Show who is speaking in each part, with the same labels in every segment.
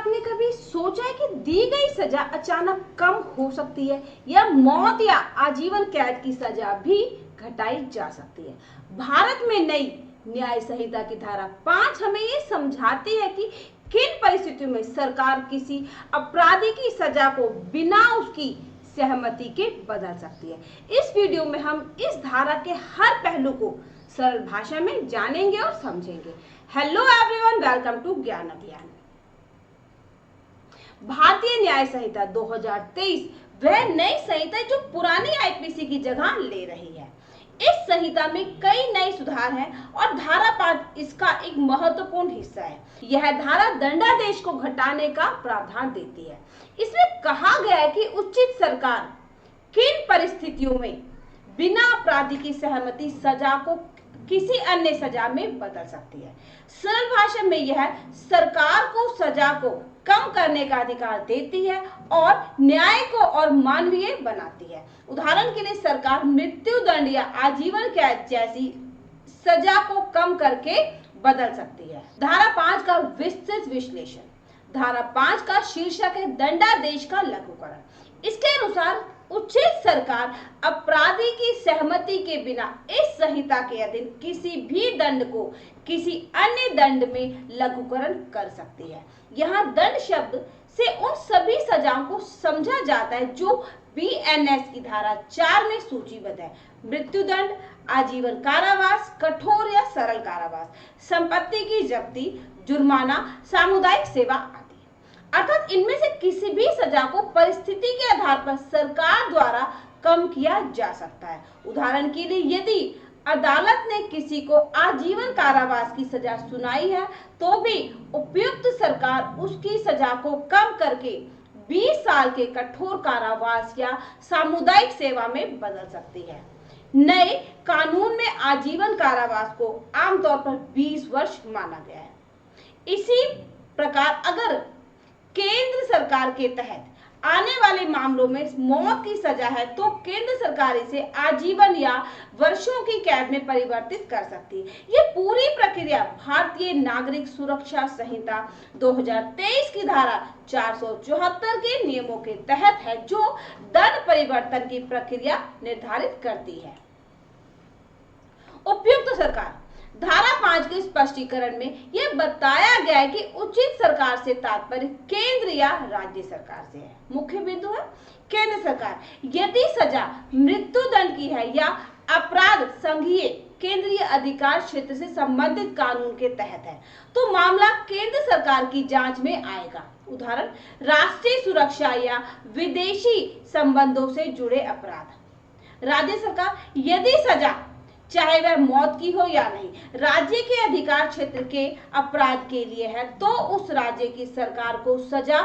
Speaker 1: आपने कभी सोचा है कि दी गई सजा अचानक कम हो सकती है या मौत या आजीवन कैद की सजा भी घटाई जा सकती है? भारत में नई न्याय संहिता की धारा 5 हमें ये समझाती है कि किन परिस्थितियों में सरकार किसी अपराधी की सजा को बिना उसकी सहमति के बदल सकती है। इस वीडियो में हम इस धारा के हर पहलू को सरल भाषा में जानेंगे और समझेंगे। हेलो एवरीवन, वेलकम टू ज्ञान अभियान। भारतीय न्याय संहिता 2023 वह नई संहिता है जो पुरानी आईपीसी की जगह ले रही है। इस संहिता में कई नए सुधार हैं और धारा 5 इसका एक महत्वपूर्ण हिस्सा है। यह धारा दंडादेश को घटाने का प्रावधान देती है। इसमें कहा गया है कि उचित सरकार किन परिस्थितियों में बिना अपराधी की सहमति सजा को किसी अन्य सजा में बदल सकती है। सरल भाषा में यह सरकार को सजा को कम करने का अधिकार देती है और न्याय को और मानवीय बनाती है। उदाहरण के लिए सरकार मृत्यु दंड या आजीवन कैद जैसी सजा को कम करके बदल सकती है। धारा 5 का विस्तृत विश्लेषण। धारा 5 का शीर्षक है दंडादेश का लघुकरण। इसके अनुसार उचित सरकार अपराधी की सहमति के बिना इस संहिता के अधीन किसी भी दंड को किसी अन्य दंड में लघुकरण कर सकती है। यहाँ दंड शब्द से उन सभी सजाओं को समझा जाता है जो बीएनएस की धारा 4 में सूचीबद्ध है। मृत्युदंड, आजीवन कारावास, कठोर या सरल कारावास, संपत्ति की जब्ती, जुर्माना, सामुदायिक सेवा आदि। अर्थात इनमें से किसी भी सजा को परिस्थिति के आधार पर सरकार द्वारा कम किया जा सकता है। उदाहरण के लिए यदि अदालत ने किसी को आजीवन कारावास की सजा सुनाई है तो भी उपयुक्त सरकार उसकी सजा को कम करके 20 साल के कठोर कारावास या सामुदायिक सेवा में बदल सकती है। नए कानून में आजीवन कारावास को आमतौर पर 20 वर्ष माना गया है। इसी प्रकार अगर केंद्र सरकार के तहत आने वाले मामलों में मौत की सजा है तो केंद्र सरकार इसे आजीवन या वर्षों की कैद में परिवर्तित कर सकती है। ये पूरी प्रक्रिया भारतीय नागरिक सुरक्षा संहिता 2023 की धारा 474 के नियमों के तहत है जो दंड परिवर्तन की प्रक्रिया निर्धारित करती है। उपयुक्त सरकार। धारा 5 के स्पष्टीकरण में यह बताया गया है कि उचित सरकार से तात्पर्य केंद्र या राज्य सरकार से है। मुख्य बिंदु है केंद्र सरकार। यदि सजा मृत्यु दंड की है या अपराध संघीय केंद्रीय अधिकार क्षेत्र से संबंधित कानून के तहत है तो मामला केंद्र सरकार की जांच में आएगा। उदाहरण, राष्ट्रीय सुरक्षा या विदेशी संबंधों से जुड़े अपराध। राज्य सरकार। यदि सजा चाहे वह मौत की हो या नहीं राज्य के अधिकार क्षेत्र के अपराध के लिए है तो उस राज्य की सरकार को सजा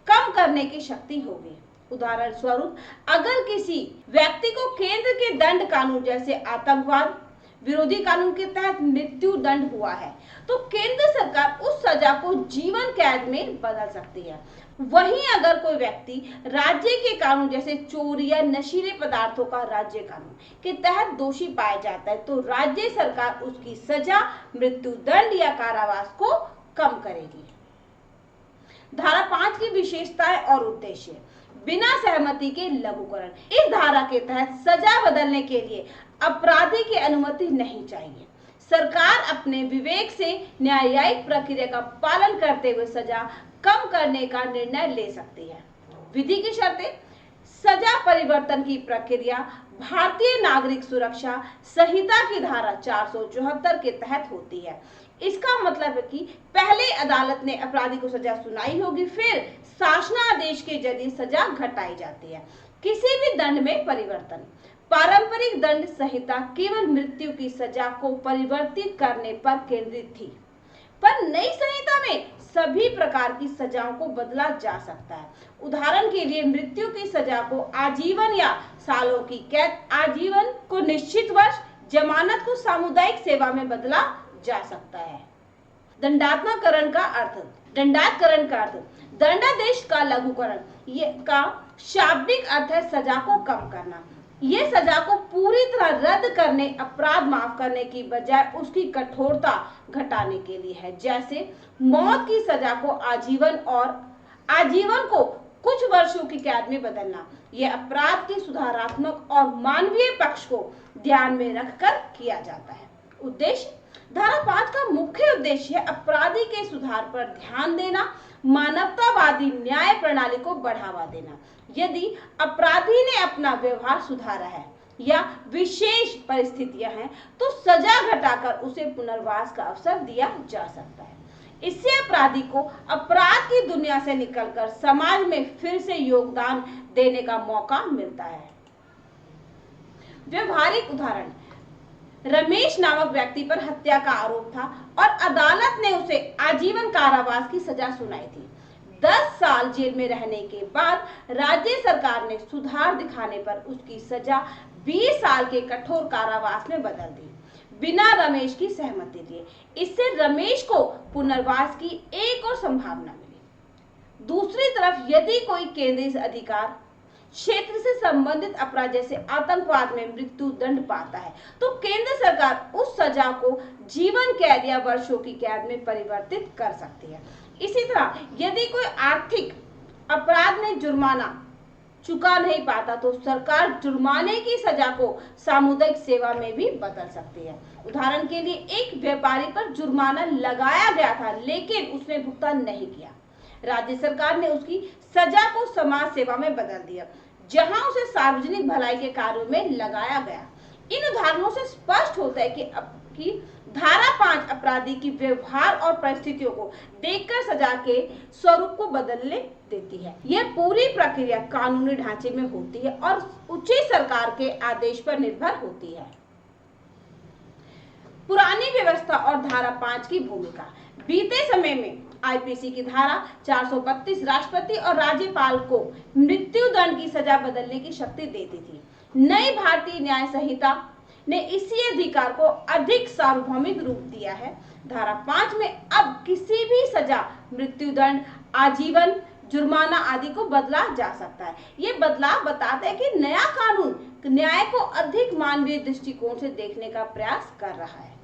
Speaker 1: कम करने की शक्ति होगी। उदाहरण स्वरूप, अगर किसी व्यक्ति को केंद्र के दंड कानून जैसे आतंकवाद विरोधी कानून के तहत मृत्यु दंड हुआ है तो केंद्र सरकार उस सजा को जीवन कैद में बदल सकती है। वहीं अगर कोई व्यक्ति राज्य के कानून जैसे चोरी या नशीले पदार्थों का राज्य कानून के तहत दोषी पाया जाता है तो राज्य सरकार उसकी सजा मृत्यु दंड या कारावास को कम करेगी। धारा 5 की विशेषताएं और उद्देश्य। बिना सहमति के लघुकरण। इस धारा के तहत सजा बदलने के लिए अपराधी की अनुमति नहीं चाहिए। सरकार अपने विवेक से न्यायिक प्रक्रिया का पालन करते हुए सजा कम करने का निर्णय ले सकती है। विधि की शर्तें। सजा परिवर्तन की प्रक्रिया भारतीय नागरिक सुरक्षा संहिता की धारा 474 के तहत होती है। इसका मतलब है कि पहले अदालत ने अपराधी को सजा सुनाई होगी, फिर शासनादेश के जरिए सजा घटाई जाती है। किसी भी दंड में परिवर्तन। पारंपरिक दंड संहिता केवल मृत्यु की सजा को परिवर्तित करने पर केंद्रित थी, पर नई संहिता में सभी प्रकार की सजाओं को बदला जा सकता है। उदाहरण के लिए मृत्यु की सजा को आजीवन या सालों की कैद, आजीवन को निश्चित वर्ष, जमानत को सामुदायिक सेवा में बदला जा सकता है। दंडात्मकरण का अर्थ। दंडात्मकरण का अर्थ दंडादेश का लघुकरण। ये का शाब्दिक अर्थ है सजा को कम करना। ये सजा को पूरी तरह रद्द करने, अपराध माफ करने की बजाय उसकी कठोरता घटाने के लिए है। जैसे मौत की सजा को आजीवन और आजीवन को कुछ वर्षों की कैद में बदलना यह अपराध के सुधारात्मक और मानवीय पक्ष को ध्यान में रखकर किया जाता है। उद्देश्य धारा 5 का मुख्य उद्देश्य है अपराधी के सुधार पर ध्यान देना, मानवतावादी न्याय प्रणाली को बढ़ावा देना। यदि अपराधी ने अपना व्यवहार सुधारा है या विशेष परिस्थितियां हैं तो सजा घटाकर उसे पुनर्वास का अवसर दिया जा सकता है। इससे अपराधी को अपराध की दुनिया से निकलकर समाज में फिर से योगदान देने का मौका मिलता है। व्यवहारिक उदाहरण, रमेश नामक व्यक्ति पर हत्या का आरोप था और अदालत ने उसे आजीवन कारावास की सजा सुनाई थी। 10 साल जेल में रहने के बाद राज्य सरकार ने सुधार दिखाने पर उसकी सजा 20 साल के कठोर कारावास में बदल दी, बिना रमेश की सहमति दिए। इससे रमेश को पुनर्वास की एक और संभावना मिली। दूसरी तरफ यदि कोई केंद्रीय अधिकार क्षेत्र से संबंधित अपराध जैसे आतंकवाद में मृत्यु दंड पाता है तो केंद्र सरकार उस सजा को जीवन कैद या वर्षों की कैद में परिवर्तित कर सकती है। इसी तरह यदि कोई आर्थिक अपराध में जुर्माना चुका नहीं पाता तो सरकार जुर्माने की सजा को सामुदायिक सेवा में भी बदल सकती है। उदाहरण के लिए एक व्यापारी पर जुर्माना लगाया गया था लेकिन उसने भुगतान नहीं किया। राज्य सरकार ने उसकी सजा को समाज सेवा में बदल दिया, जहां उसे सार्वजनिक भलाई के कार्यों में लगाया गया। इन उदाहरणों से स्पष्ट होता है कि धारा 5 अपराधी की व्यवहार और परिस्थितियों को देखकर सजा के स्वरूप को बदलने देती है। यह पूरी प्रक्रिया कानूनी ढांचे में होती है और उचित सरकार के आदेश पर निर्भर होती है। पुरानी व्यवस्था और धारा 5 की भूमिका। बीते समय में आईपीसी की धारा 432 राष्ट्रपति और राज्यपाल को मृत्यु दंड की सजा बदलने की शक्ति देती थी। नई भारतीय न्याय संहिता ने इसी अधिकार को अधिक सार्वभौमिक रूप दिया है। धारा 5 में अब किसी भी सजा, मृत्यु दंड, आजीवन, जुर्माना आदि को बदला जा सकता है। ये बदलाव बताता है कि नया कानून न्याय को अधिक मानवीय दृष्टिकोण से देखने का प्रयास कर रहा है।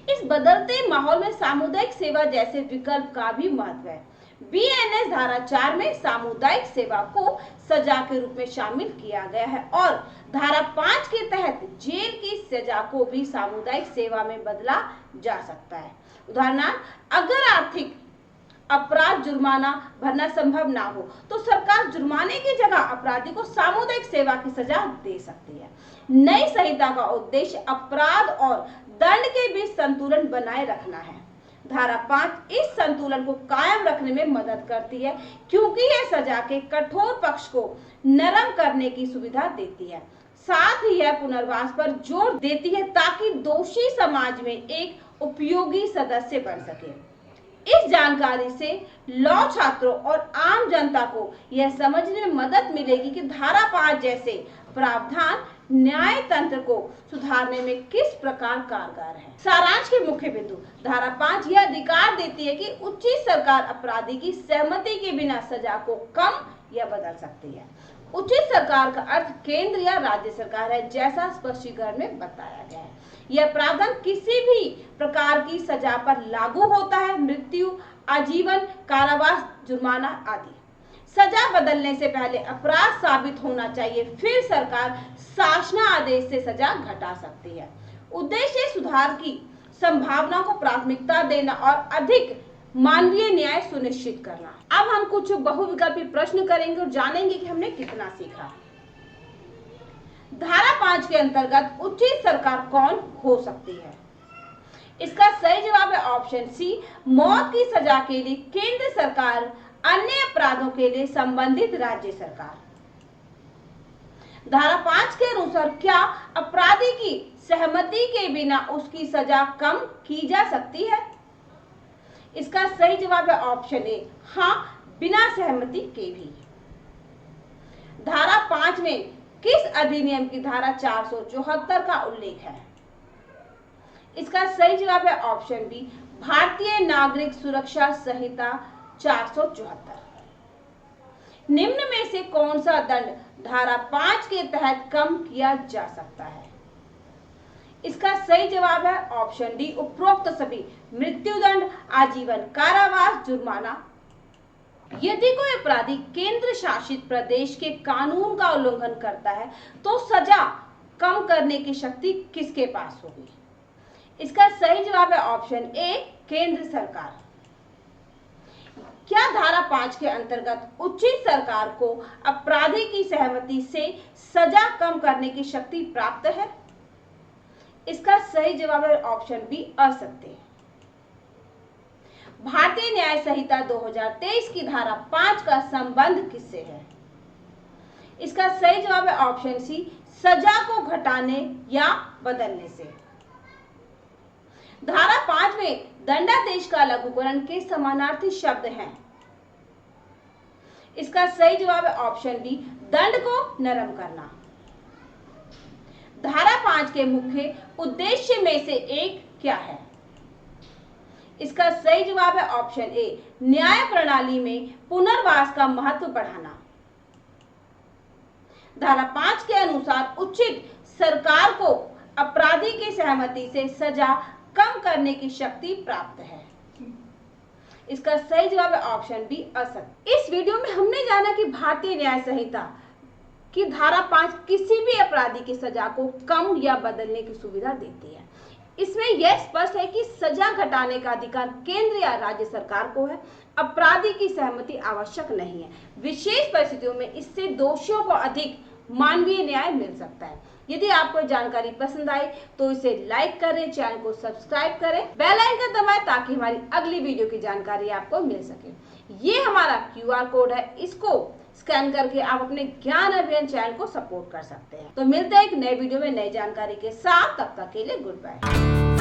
Speaker 1: इस बदलते माहौल में सामुदायिक सेवा जैसे विकल्प का भी महत्व है। बीएनएस धारा 4 में सामुदायिक सेवा को सजा के रूप में शामिल किया गया है और धारा 5 के तहत जेल की सजा को भी सामुदायिक सेवा में बदला जा सकता है। उदाहरणार्थ, अगर आर्थिक अपराध जुर्माना भरना संभव ना हो तो सरकार जुर्माने की जगह अपराधी को सामुदायिक सेवा की सजा दे सकती है। नई संहिता का उद्देश्य अपराध और दंड के बीच संतुलन बनाए रखना है। धारा 5 इस संतुलन को कायम रखने में मदद करती है क्योंकि यह सजा के कठोर पक्ष को नरम करने की सुविधा देती है। साथ ही यह पुनर्वास पर जोर देती है ताकि दोषी समाज में एक उपयोगी सदस्य बन सके। इस जानकारी से लॉ छात्रों और आम जनता को यह समझने में मदद मिलेगी कि धारा 5 जैसे प्रावधान न्याय तंत्र को सुधारने में किस प्रकार कारगर है। सारांश के मुख्य बिंदु। धारा 5 यह अधिकार देती है कि उचित सरकार अपराधी की सहमति के बिना सजा को कम या बदल सकती है। उचित सरकार का अर्थ केंद्र या राज्य सरकार है, जैसा स्पष्टीकरण में बताया गया है। यह प्रावधान किसी भी प्रकार की सजा पर लागू होता है, मृत्यु, आजीवन, कारावास, जुर्माना आदि। सजा बदलने से पहले अपराध साबित होना चाहिए, फिर सरकार शासनादेश से सजा घटा सकती है। उद्देश्य सुधार की संभावना को प्राथमिकता देना और अधिक मानवीय न्याय सुनिश्चित करना। अब हम कुछ बहुविकल्पी प्रश्न करेंगे और जानेंगे कि हमने कितना सीखा। धारा 5 के अंतर्गत उचित सरकार कौन हो सकती है? इसका सही जवाब है ऑप्शन सी, मौत की सजा के लिए केंद्र सरकार, अन्य अपराधों के लिए संबंधित राज्य सरकार। धारा 5 के अनुसार क्या अपराधी की सहमति के बिना उसकी सजा कम की जा सकती है? इसका सही जवाब है ऑप्शन ए, हाँ, बिना सहमति के भी। धारा 5 में किस अधिनियम की धारा 474 का उल्लेख है? इसका सही जवाब है ऑप्शन बी, भारतीय नागरिक सुरक्षा संहिता 474। निम्न में से कौन सा दंड धारा 5 के तहत कम किया जा सकता है? इसका सही जवाब है ऑप्शन डी, उपरोक्त सभी, मृत्युदंड, आजीवन कारावास, जुर्माना यदि कोई अपराधी केंद्र शासित प्रदेश के कानून का उल्लंघन करता है तो सजा कम करने की शक्ति किसके पास होगी? इसका सही जवाब है ऑप्शन ए, केंद्र सरकार। क्या धारा 5 के अंतर्गत उचित सरकार को अपराधी की सहमति से सजा कम करने की शक्ति प्राप्त है? इसका सही जवाब है ऑप्शन बी, असत्य। भारतीय न्याय संहिता 2023 की धारा 5 का संबंध किससे है? इसका सही जवाब है ऑप्शन सी, सजा को घटाने या बदलने से। धारा 5 में दंडादेश का लघुकरण के समानार्थी शब्द हैं। इसका सही जवाब है ऑप्शन बी, दंड को नरम करना। धारा 5 के मुख्य उद्देश्य में से एक क्या है? इसका सही जवाब है ऑप्शन ए, न्याय प्रणाली में पुनर्वास का महत्व बढ़ाना। धारा 5 के अनुसार उचित सरकार को अपराधी की सहमति से सजा कम करने की शक्ति प्राप्त है। इसका सही जवाब है ऑप्शन बी, असत्य। इस वीडियो में हमने जाना कि भारतीय न्याय संहिता की धारा 5 किसी भी अपराधी की सजा को कम या बदलने की सुविधा देती है। इसमें यह स्पष्ट है कि सजा घटाने का अधिकार केंद्र या राज्य सरकार को है। अपराधी की सहमति आवश्यक नहीं है। विशेष परिस्थितियों में इससे दोषियों को अधिक मानवीय न्याय मिल सकता है। यदि आपको जानकारी पसंद आई तो इसे लाइक करें, चैनल को सब्सक्राइब करें, बेल आइकन दबाएं ताकि हमारी अगली वीडियो की जानकारी आपको मिल सके। ये हमारा QR कोड है, इसको स्कैन करके आप अपने ज्ञान अभियान चैनल को सपोर्ट कर सकते हैं। तो मिलते हैं एक नए वीडियो में नई जानकारी के साथ, तब तक के लिए गुड बाय।